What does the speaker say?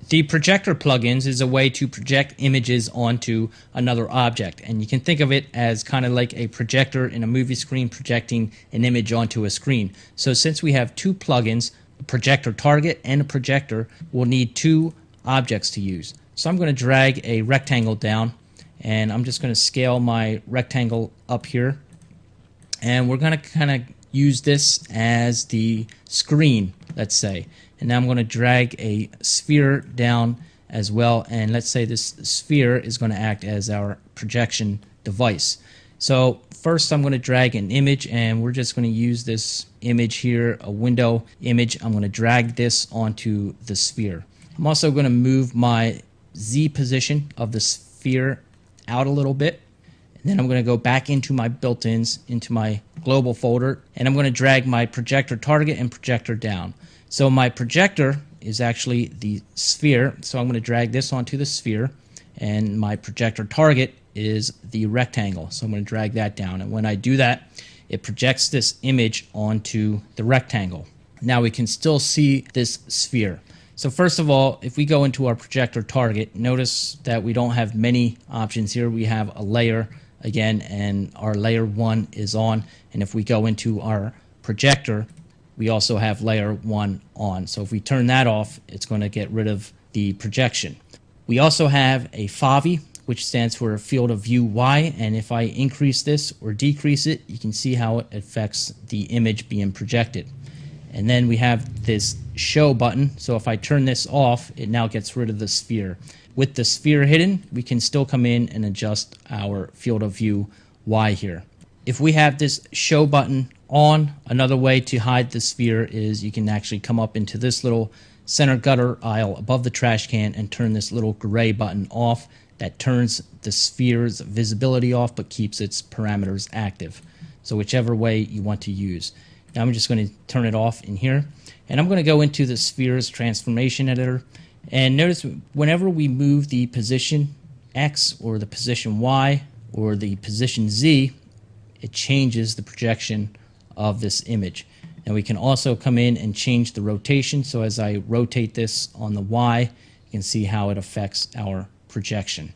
The projector plugins is a way to project images onto another object, and you can think of it as kind of like a projector in a movie screen projecting an image onto a screen. So since we have two plugins, a projector target and a projector, we'll need two objects to use. So I'm going to drag a rectangle down, and I'm just going to scale my rectangle up here, and we're going to kind of use this as the screen, let's say. And now I'm going to drag a sphere down as well, and let's say this sphere is going to act as our projection device. So first I'm going to drag an image, and we're just going to use this image here, a window image. I'm going to drag this onto the sphere. I'm also going to move my Z position of the sphere out a little bit. And then I'm going to go back into my built-ins, into my global folder, and I'm going to drag my projector target and projector down. So my projector is actually the sphere, so I'm going to drag this onto the sphere, and my projector target is the rectangle, so I'm going to drag that down. And when I do that, it projects this image onto the rectangle. Now we can still see this sphere. So first of all, if we go into our projector target, notice that we don't have many options here. We have a layer again, and our layer 1 is on. And if we go into our projector, we also have layer 1 on. So if we turn that off, it's going to get rid of the projection. We also have a FOVI, which stands for field of view Y, and if I increase this or decrease it, you can see how it affects the image being projected. And then we have this show button, so if I turn this off, it now gets rid of the sphere. With the sphere hidden, we can still come in and adjust our field of view Y here. If we have this show button on, another way to hide the sphere is you can actually come up into this little center gutter aisle above the trash can and turn this little gray button off. That turns the sphere's visibility off but keeps its parameters active. So whichever way you want to use. Now I'm just going to turn it off in here, and I'm going to go into the sphere's transformation editor, and notice whenever we move the position X or the position Y or the position Z, it changes the projection of this image. And we can also come in and change the rotation. So as I rotate this on the Y, you can see how it affects our projection.